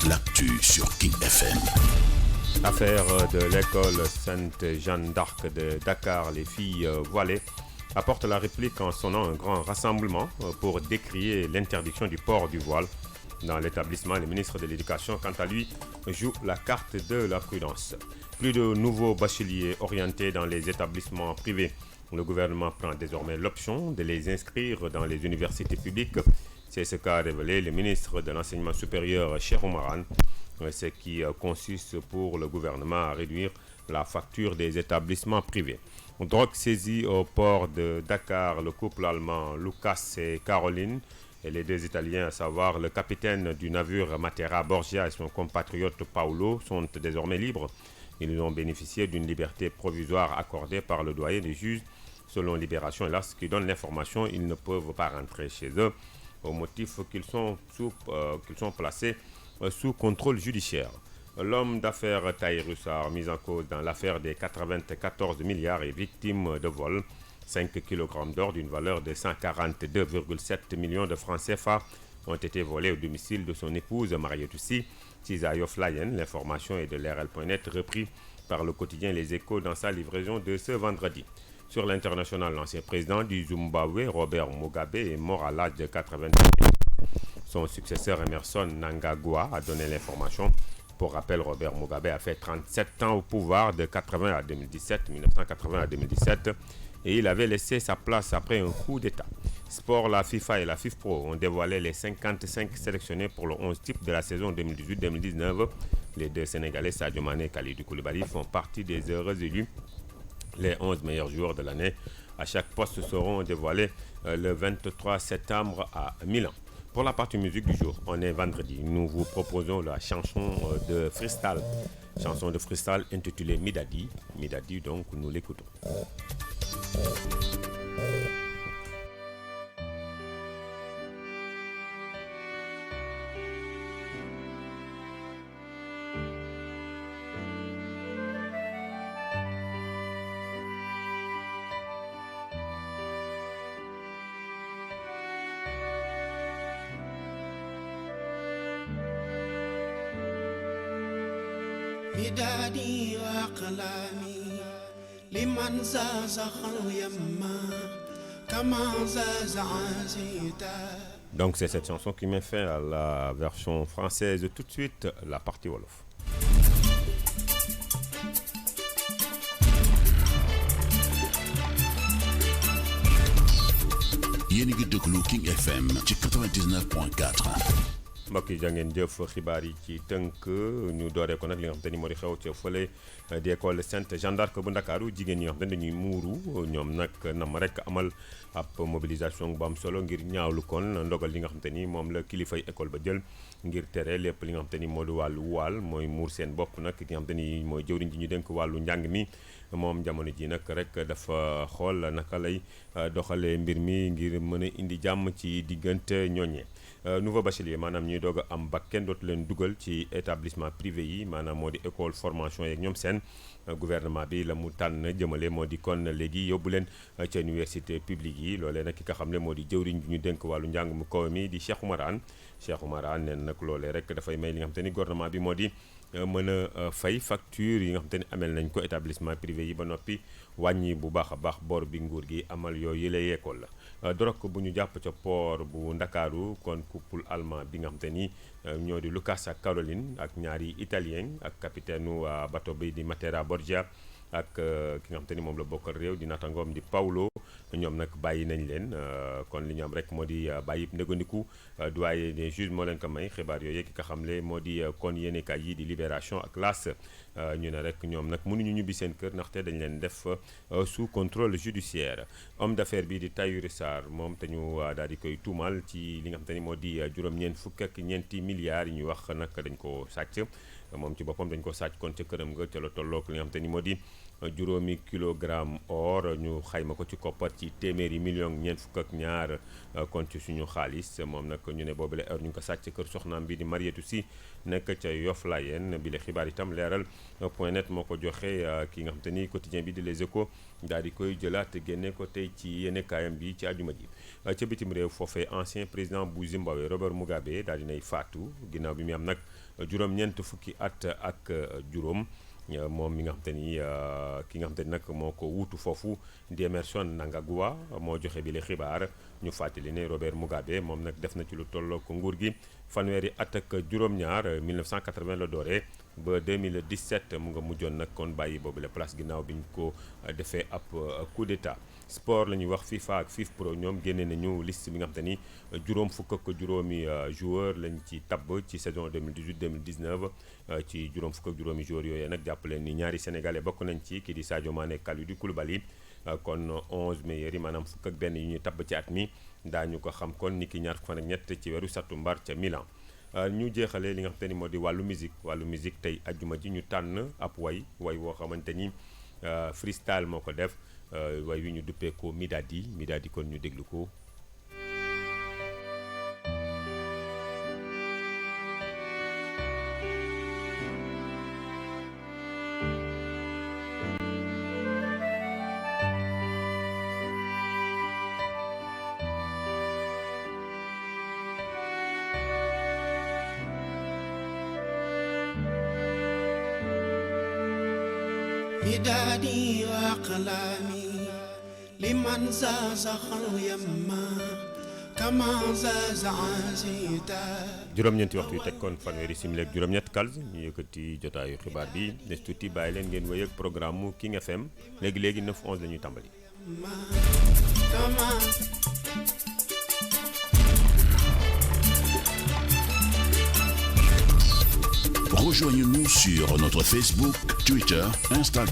l'actu sur King FM. Affaire de l'école Sainte-Jeanne d'Arc de Dakar, les filles voilées apportent la réplique en sonnant un grand rassemblement pour décrier l'interdiction du port du voile. Dans l'établissement, le ministre de l'Éducation, quant à lui, joue la carte de la prudence. Plus de nouveaux bacheliers orientés dans les établissements privés. Le gouvernement prend désormais l'option de les inscrire dans les universités publiques. C'est ce qu'a révélé le ministre de l'Enseignement supérieur, Cheikh Oumar Anne, ce qui consiste pour le gouvernement à réduire la facture des établissements privés. Drogue saisie au port de Dakar, le couple allemand Lucas et Caroline et les deux Italiens, à savoir le capitaine du navire Matera Borgia et son compatriote Paolo, sont désormais libres. Ils ont bénéficié d'une liberté provisoire accordée par le doyen des juges. Selon Libération, Hélas, qui donne l'information, ils ne peuvent pas rentrer chez eux au motif qu'ils sont placés sous contrôle judiciaire. L'homme d'affaires Tahir Hussar, mis en cause dans l'affaire des 94 milliards et victime de vol. 5 kg d'or d'une valeur de 142,7 millions de francs CFA ont été volés au domicile de son épouse Mariétou Sy, Tizayo Flyen. L'information est de l'RL.net, repris par le quotidien Les Échos dans sa livraison de ce vendredi. Sur l'international, l'ancien président du Zimbabwe, Robert Mugabe, est mort à l'âge de 80 ans. Son successeur Emerson Mnangagwa a donné l'information. Pour rappel, Robert Mugabe a fait 37 ans au pouvoir de 1980 à 2017 et il avait laissé sa place après un coup d'État. Sport, la FIFA et la FIFPro ont dévoilé les 55 sélectionnés pour le 11 type de la saison 2018-2019. Les deux Sénégalais, Sadio Mané et Kalidou Koulibaly, font partie des heureux élus. Les 11 meilleurs joueurs de l'année à chaque poste seront dévoilés le 23 septembre à Milan. Pour la partie musique du jour, on est vendredi. Nous vous proposons la chanson de freestyle. Chanson de freestyle intitulée Midadi. Midadi, donc nous l'écoutons. midadi wa qalami liman zazaha yamma kama zazazita. Donc c'est cette chanson qui met fin à la version française. Tout de suite, la partie Wolof. yéen a ngi déglu King FM ci 99.4. mbokk yi jàngeen jëf xibaar yi ci tënk ñu dooree ko nag li nga xam te ni moo di xew ca fële di école Sainte-Jeanne d'Arc bu Ndakaaru jigéen ñi nga xam te ne dañuy muuru ñoom nag nam rek amal ab mobilisation bu am solo ngir ñaawlu kon ndogal li nga xam te ni moom la kilifay école ba jël ngir tere lépp li nga xam te ni moo di wàllu waal mooy muur seen bopp nag ki nga xam te ni mooy jëwriñ ji ñu dénk wàllu njàng mi moom jamono ji nag rek dafa xool naka lay doxalee mbir mi ngir mën a indi jàmm ci diggante ñooñee. Nouveau bachelier maanaam ñuy doog a am bac kenn dootu leen dugal ci établissement privé yi maanaam moo di école formation yeeg ñoom seen gouvernement bi la mu tànn jëmale moo di kon léegi yóbbu leen ca université publique yi loolee nag ki nga xam ne moo di jëwriñ bi ñu dénk wàllu njàng mu kaw mi di Cheikh Oumar Anne neen nag loolee rek dafay may li nga xam te ni gouvernement bi moo di mën a fay facture yi nga xam te ni amel nañ ko établissement privé yi ba noppi wàññi bu baax a baax bor bi nguur gi amal yooyu lay école la drogue bu ñu jàpp ca port bu Ndakaaru kon couple allemand bi nga xam te ni ñoo di Lucas ak Caroline ak ñaari italien ak capitaine u bateau bi di Matera Borgia ak ki nga xam te ni moom la bokkal réew di natangoom di Paolo ñoom nag bàyyi nañ leen kon li ñu am rek moo di bàyyi ndëgandiku doyen des juges moo leen ko may xibaar yooyu ki nga xam ne moo di kon yéenekaay yi di Libération ak L'As ñu ne rek ñoom nag mënuñu ñibbi seen kër ndaxte dañ leen def sous contrôle judiciaire. Homme d'affaires bi di Tahirou Sarr moom te ñu daal di koy tuumal ci li nga xam te ni moo di juróom-ñeent fukk ak ñeenti milliards yi ñu wax nag dañ ko sàcc moom ci boppam dañ ko sàcc kon ca këram nga ca la tolloog li nga xam te ni moo di juróomi kilogramme or ñu xayma ko ci koppar ci téeméeri million ñeent fukk ak ñaar kon ci suñu xaalis moom nag ñu ne boobule or ñu ngi ko sàcc kër soxnaam bi di Mariétou Sy nekk ca Yoff Layeen bi la xibaar itam leeral point net moo ko joxe ki nga xam te ni quotidien bi di Les Échos daal di koy jëlaat génne ko tey ci yéene kaayam bi ci àjjuma ji ca bitim réew foofee ancien président bu Zimbabwe Robert Mugabe daal dinay faatu ginnaaw bi mu am nag juróom-ñeent fukki at ak juróom moom mi nga xam te ni ki nga xam te ni nag moo ko wuutu foofu di Emmerson Mnangagwa moo joxe bi le xibaar ñu fàttali ne Robert Mugabe moom nag def na ci lu tolloo ko nguur gi fanweeri at ak juróom-ñaar 1980 la dooree ba 2017 mu nga mujjoon nag kon bàyyi boobu la place ginnaaw bi ñu ko defee ab coup d'état sport la ñuy wax FIFA ak FIFPro ñoom génne nañu liste bi nga xam te ni juróom fukk ak juróomi joueur lañ ci tabb ci saison 2018 2019 ci juróom fukk ak juróomi joueur yooyu nag jàpp leen ni ñaari sénégalais bokk nañ ci kii di Sadio Mané Kalidou Koulibaly kon 11 meilleurs yi maanaam fukk ak benn yu ñu tabb ci at mi daañu ko xam kon ni ki ñaar fan ak ñett ci weeru sattumbar ca Milan. ñu jeexalee li nga xamante ni moo di wàllu musique tey ajjuma ji ñu tànn ab way woo xamante ni freestyle moo ko def way wi ñu duppee ko Midadi kon ñu déglu ko. midadi wa aqlami liman zazakhan yamma kama zazazita juróom-ñeenti waxtu yu teg kon fanweeri simili ak juróom-ñett kals ñu yëkkati jotaayu xibaar bi des tuuti bàyyi leen ngeen wéy ak programme mu King FM léegi 9-11 la ñuy tàmbali. Rejoignez-nous sur notre Facebook, Twitter, Instagram.